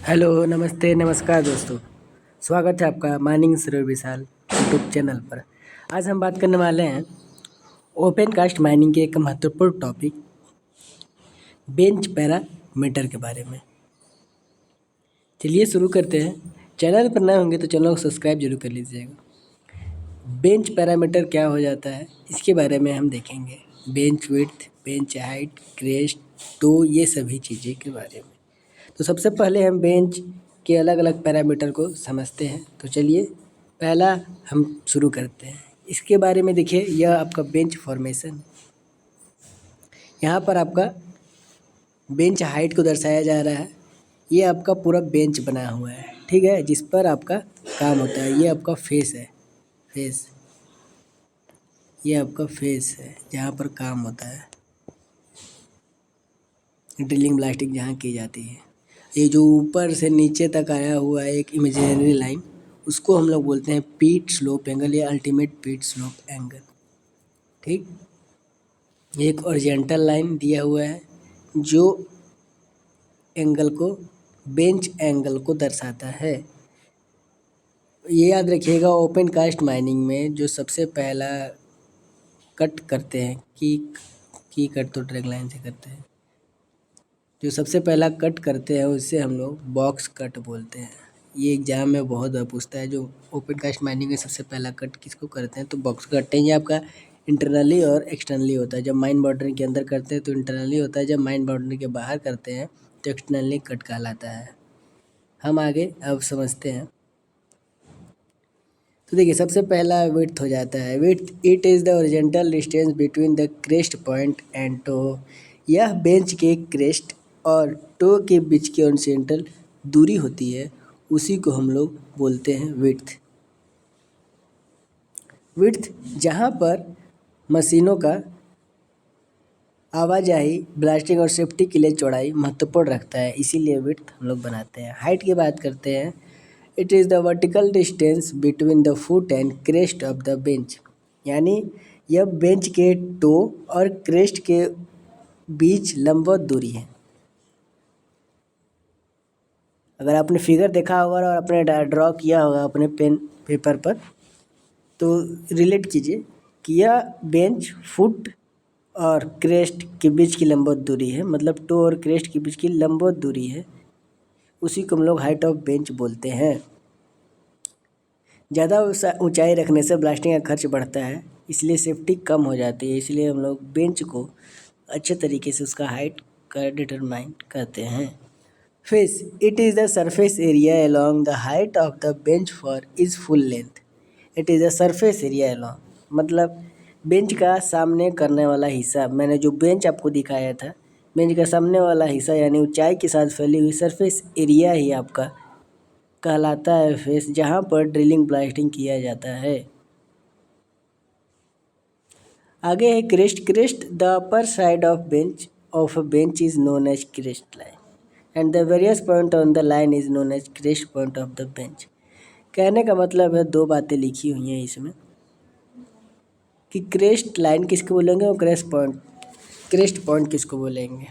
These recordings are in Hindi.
हेलो, नमस्ते, नमस्कार दोस्तों। स्वागत है आपका मानिंग सरोवर विशाल यूट्यूब चैनल पर। आज हम बात करने वाले हैं ओपन कास्ट माइनिंग के एक महत्वपूर्ण टॉपिक बेंच पैरामीटर के बारे में। चलिए शुरू करते हैं। चैनल पर नए होंगे तो चैनल को सब्सक्राइब जरूर कर लीजिएगा। बेंच पैरामीटर क्या हो जाता है इसके बारे में हम देखेंगे। Bench width, bench height, crest, toe, ये सभी चीज़ें के बारे में। तो सबसे पहले हम बेंच के अलग अलग पैरामीटर को समझते हैं। तो चलिए पहला हम शुरू करते हैं। इसके बारे में देखिए, यह आपका बेंच फॉर्मेशन। यहाँ पर आपका बेंच हाइट को दर्शाया जा रहा है। ये आपका पूरा बेंच बना हुआ है, ठीक है, जिस पर आपका काम होता है। ये आपका फेस है, फेस, ये आपका फेस है जहाँ पर काम होता है, ड्रिलिंग ब्लास्टिंग जहाँ की जाती है। ये जो ऊपर से नीचे तक आया हुआ है एक इमेजिनरी लाइन, उसको हम लोग बोलते हैं पीट स्लोप एंगल या अल्टीमेट पीट स्लोप एंगल। ठीक, एक ओरिजेंटल लाइन दिया हुआ है जो एंगल को, बेंच एंगल को दर्शाता है। ये याद रखिएगा, ओपन कास्ट माइनिंग में जो सबसे पहला कट करते हैं, की कट तो ड्रैग लाइन से करते हैं, जो सबसे पहला कट करते हैं उससे हम लोग बॉक्स कट बोलते हैं। ये एग्जाम में बहुत बार पूछता है, जो ओपन कास्ट माइनिंग में सबसे पहला कट किसको करते हैं, तो बॉक्स कट है। ये आपका इंटरनली और एक्सटर्नली होता है। जब माइन बाउंड्री के अंदर करते हैं तो इंटरनली होता है, जब माइन बाउंड्री के बाहर करते हैं तो एक्सटर्नली कट कहलाता है। हम आगे अब समझते हैं। तो देखिए, सबसे पहला विड्थ हो जाता है। Width, it is the horizontal distance between the crest point and toe. यह बेंच के क्रेस्ट और टो के बीच की ओरिजेंटल दूरी होती है, उसी को हम लोग बोलते हैं विड्थ। विड्थ जहाँ पर मशीनों का आवाजाही, ब्लास्टिंग और सेफ्टी के लिए चौड़ाई महत्वपूर्ण रखता है, इसीलिए विड्थ हम लोग बनाते हैं। हाइट की बात करते हैं। It is the vertical distance between the foot and crest of the bench, यानी यह बेंच के टो और क्रेस्ट के बीच लंबवत दूरी है। अगर आपने फिगर देखा होगा और अपने ड्रॉ किया होगा अपने पेन पेपर पर, तो रिलेट कीजिए कि यह बेंच फुट और क्रेस्ट के बीच की लंबवत दूरी है, मतलब टो और क्रेस्ट के बीच की लंबवत दूरी है, उसी को हम लोग हाइट ऑफ बेंच बोलते हैं। ज़्यादा ऊंचाई रखने से ब्लास्टिंग का खर्च बढ़ता है, इसलिए सेफ्टी कम हो जाती है, इसलिए हम लोग बेंच को अच्छे तरीके से उसका हाइट का डिटरमाइन करते हैं। Face, it is the surface area along the height of the bench for is full length. It is the surface area along, मतलब बेंच का सामने करने वाला हिस्सा। मैंने जो बेंच आपको दिखाया था, बेंच का सामने वाला हिस्सा यानी ऊंचाई के साथ फैली हुई सरफेस एरिया ही आपका कहलाता है फेस, जहाँ पर ड्रिलिंग ब्लास्टिंग किया जाता है। आगे है crest. Crest, the upper side of a bench is known as crest line and the various point on the line is known as crest point of the bench. कहने का मतलब है, दो बातें लिखी हुई हैं इसमें कि क्रेस्ट लाइन किसको बोलेंगे और क्रेस्ट पॉइंट किसको बोलेंगे।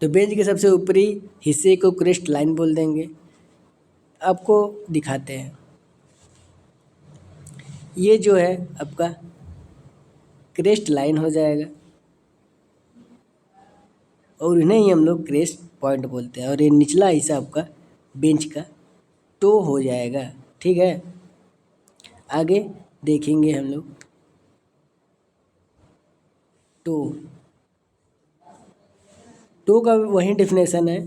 तो बेंच के सबसे ऊपरी हिस्से को क्रेस्ट लाइन बोल देंगे। आपको दिखाते हैं, ये जो है आपका क्रेस्ट लाइन हो जाएगा और इन्हें ही हम लोग क्रेस्ट पॉइंट बोलते हैं। और ये निचला हिस्सा आपका बेंच का टो हो जाएगा, ठीक है। आगे देखेंगे हम लोग टो। टो का वही डिफिनेशन है।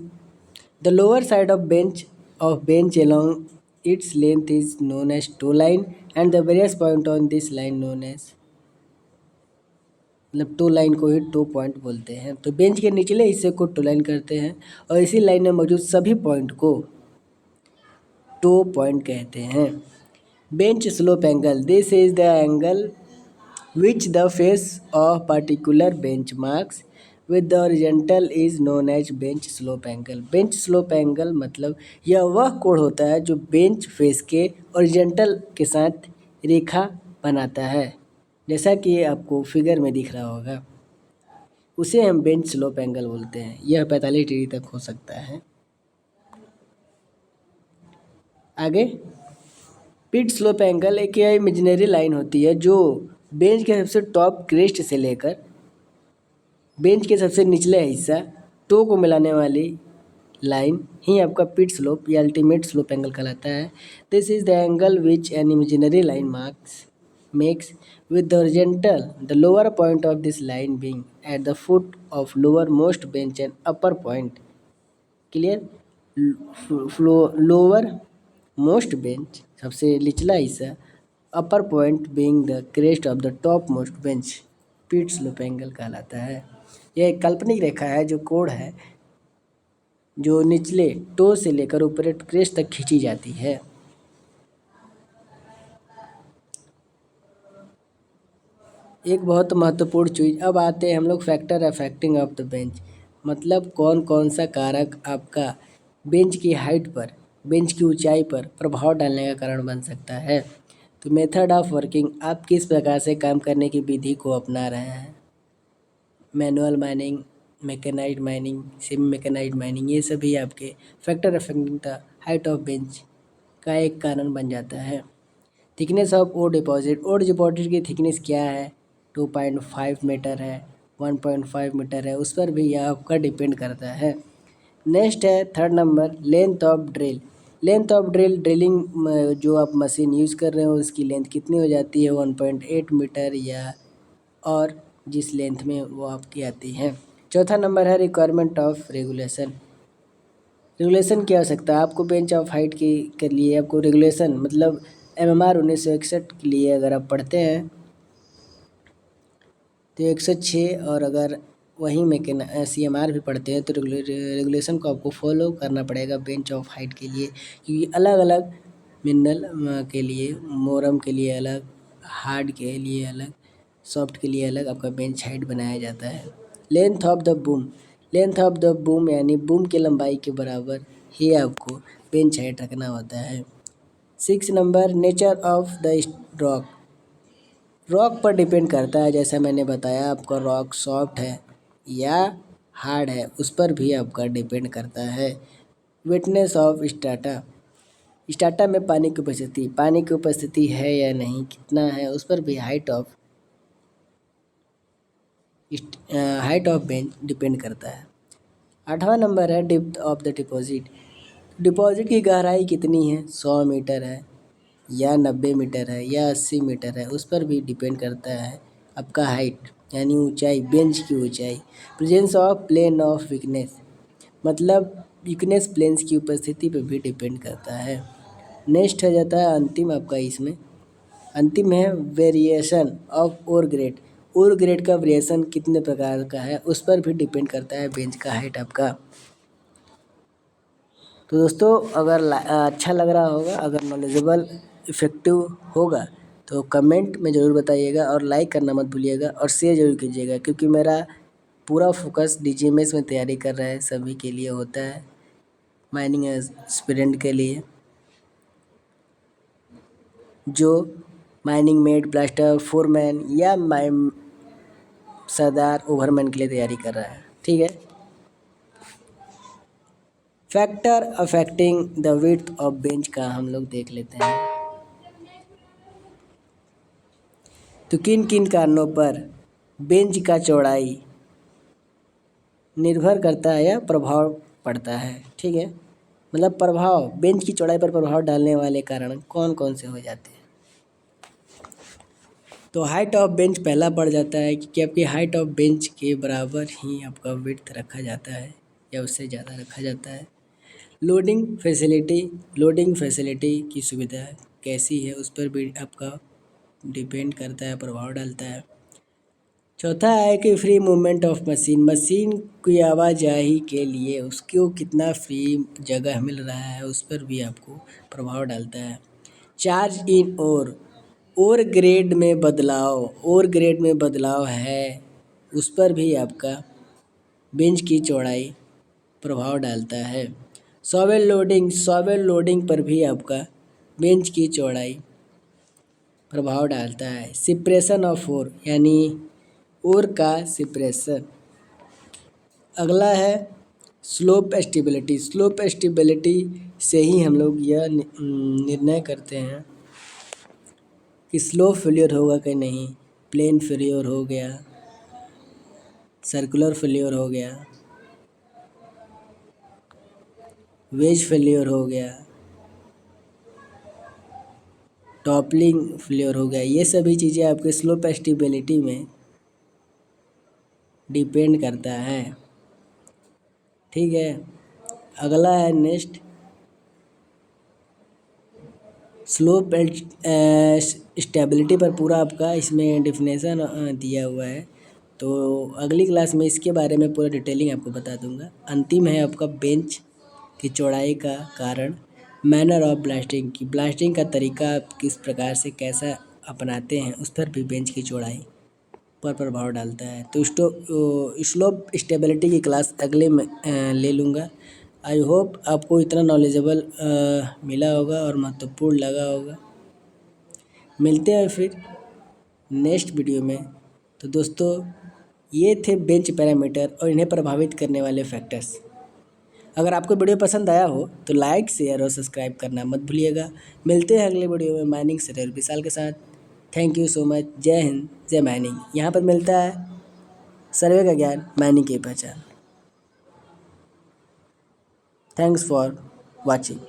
The lower side of bench along its length is known as toe line and the various point on this line known as, मतलब टो लाइन को ही टो पॉइंट बोलते हैं। तो बेंच के निचले हिस्से को टो लाइन करते हैं और इसी लाइन में मौजूद सभी पॉइंट को टो पॉइंट कहते हैं। Bench slope angle, this is the angle which the face of particular bench marks with the horizontal is known as bench slope angle। bench slope angle मतलब यह वह कोण होता है जो बेंच फेस के ओरिजेंटल के साथ रेखा बनाता है, जैसा कि आपको फिगर में दिख रहा होगा, उसे हम बेंच स्लोप एंगल बोलते हैं। यह 45 डिग्री तक हो सकता है। आगे, पिट स्लोप एंगल एक इमेजिनरी लाइन होती है जो बेंच के सबसे टॉप क्रेस्ट से लेकर बेंच के सबसे निचले हिस्सा टो को मिलाने वाली लाइन ही आपका पिट स्लोप या अल्टीमेट स्लोप एंगल कहलाता है। This is the angle which an imaginary line marks makes with the horizontal, the lower point of this line being at the foot of lowermost bench and upper point. Clear? Lower most bench सबसे निचला हिस्सा, upper point being the crest of the top most bench pit slope angle कहलाता है। यह एक काल्पनिक रेखा है जो कोण है जो निचले टो से लेकर ऊपर क्रेस्ट तक खींची जाती है। एक बहुत महत्वपूर्ण चीज़, अब आते हैं हम लोग factor affecting of the bench, मतलब कौन कौन सा कारक आपका बेंच की हाइट पर, बेंच की ऊंचाई पर प्रभाव डालने का कारण बन सकता है। तो मेथड ऑफ वर्किंग, आप किस प्रकार से काम करने की विधि को अपना रहे हैं, manual mining, mechanized mining, semi mechanized mining, ये सभी आपके factor affecting the height of bench का एक कारण बन जाता है। Thickness of ore deposit, ore deposit की थिकनेस क्या है, 2.5 मीटर है, 1.5 मीटर है, उस पर भी यह आपका डिपेंड करता है। नेक्स्ट है third number, length of drill. Length of drilling जो आप मशीन यूज़ कर रहे हो उसकी लेंथ कितनी हो जाती है, 1.8 मीटर या और जिस लेंथ में वो आपकी आती है। चौथा नंबर है रिक्वायरमेंट ऑफ रेगुलेशन। रेगुलेशन की आवश्यकता, आपको बेंच ऑफ हाइट के लिए आपको रेगुलेशन मतलब MMR 1961 के लिए अगर आप पढ़ते हैं तो 106, और अगर वहीं में CMR भी पढ़ते हैं तो रेगुलेशन को आपको फॉलो करना पड़ेगा बेंच ऑफ हाइट के लिए, क्योंकि अलग अलग मिनरल के लिए, मोरम के लिए अलग, हार्ड के लिए अलग, सॉफ्ट के लिए अलग आपका बेंच हाइट बनाया जाता है। Length of the boom, length of the boom यानी बूम की लंबाई के बराबर ही आपको बेंच हाइट रखना होता है। 6 number, nature of the rock, rock पर डिपेंड करता है, जैसा मैंने बताया आपका रॉक सॉफ्ट है या हार्ड है उस पर भी आपका डिपेंड करता है। वेटनेस ऑफ स्टाटा, स्टाटा में पानी की उपस्थिति है या नहीं, कितना है, उस पर भी हाइट ऑफ बेंच डिपेंड करता है। 8वां नंबर है depth of the deposit, deposit की गहराई कितनी है, 100 मीटर है या 90 मीटर है या 80 मीटर है, उस पर भी डिपेंड करता है आपका हाइट यानी ऊंचाई, बेंच की ऊंचाई। Presence of plane of weakness, मतलब वीकनेस प्लेन्स की उपस्थिति पर भी डिपेंड करता है। नेक्स्ट हो जाता है अंतिम आपका, इसमें अंतिम है variation of ore grade, ore grade का वेरिएशन कितने प्रकार का है उस पर भी डिपेंड करता है बेंच का हाइट आपका। तो दोस्तों अगर अच्छा लग रहा होगा, अगर नॉलेजेबल इफ़ेक्टिव होगा तो कमेंट में ज़रूर बताइएगा और लाइक करना मत भूलिएगा और शेयर ज़रूर कीजिएगा, क्योंकि मेरा पूरा फोकस DGMS में तैयारी कर रहा है सभी के लिए होता है, माइनिंग एस्पिरेंट के लिए जो माइनिंग मेड, ब्लास्टर, फोरमैन या सरदार, ओवरमैन के लिए तैयारी कर रहा है। ठीक है, factor affecting the width of bench का हम लोग देख लेते हैं। तो किन किन कारणों पर बेंच का चौड़ाई निर्भर करता है या प्रभाव पड़ता है। ठीक है, मतलब प्रभाव, बेंच की चौड़ाई पर प्रभाव डालने वाले कारण कौन कौन से हो जाते हैं। तो हाइट ऑफ बेंच पहला पड़ जाता है, क्योंकि आपकी हाइट ऑफ बेंच के बराबर ही आपका विड्थ रखा जाता है या उससे ज़्यादा रखा जाता है। लोडिंग फैसिलिटी की सुविधा कैसी है उस पर भी आपका डिपेंड करता है, प्रभाव डालता है। चौथा है कि फ्री मूवमेंट ऑफ मशीन की आवाजाही के लिए उसको कितना फ्री जगह मिल रहा है उस पर भी आपको प्रभाव डालता है। चार्ज इन और ग्रेड में बदलाव है उस पर भी आपका बेंच की चौड़ाई प्रभाव डालता है। सॉवेल लोडिंग पर भी आपका बेंच की चौड़ाई प्रभाव डालता है। सिप्रेशन ऑफ ओर यानी ओर का सिप्रेशन। अगला है स्लोप स्टेबिलिटी से ही हम लोग यह निर्णय करते हैं कि स्लोप फेलियर होगा कि नहीं, प्लेन फेलियर हो गया, सर्कुलर फेलियर हो गया, वेज फेलियर हो गया, टॉपलिंग फेलियर हो गया। ये सभी चीज़ें आपके स्लोप स्टेबिलिटी में डिपेंड करता है। ठीक है, अगला है नेक्स्ट, स्लोप स्टेबिलिटी पर पूरा आपका इसमें डिफिनेशन दिया हुआ है, तो अगली क्लास में इसके बारे में पूरा डिटेलिंग आपको बता दूंगा। अंतिम है आपका बेंच की चौड़ाई का कारण, मैनर ऑफ ब्लास्टिंग की ब्लास्टिंग का तरीका आप किस प्रकार से कैसा अपनाते हैं, उस पर भी बेंच की चौड़ाई पर प्रभाव डालता है। तो स्लोप स्टेबिलिटी की क्लास अगले में ले लूँगा। आई होप आपको इतना नॉलेजेबल मिला होगा और महत्वपूर्ण लगा होगा। मिलते हैं फिर नेक्स्ट वीडियो में। तो दोस्तों, ये थे बेंच पैरामीटर और इन्हें प्रभावित करने वाले फैक्टर्स। अगर आपको वीडियो पसंद आया हो तो लाइक, शेयर और सब्सक्राइब करना मत भूलिएगा। मिलते हैं अगले वीडियो में माइनिंग से विशाल के साथ। Thank you so much. जय हिंद, जय माइनिंग। यहाँ पर मिलता है सर्वे का ज्ञान, माइनिंग की पहचान। Thanks for watching.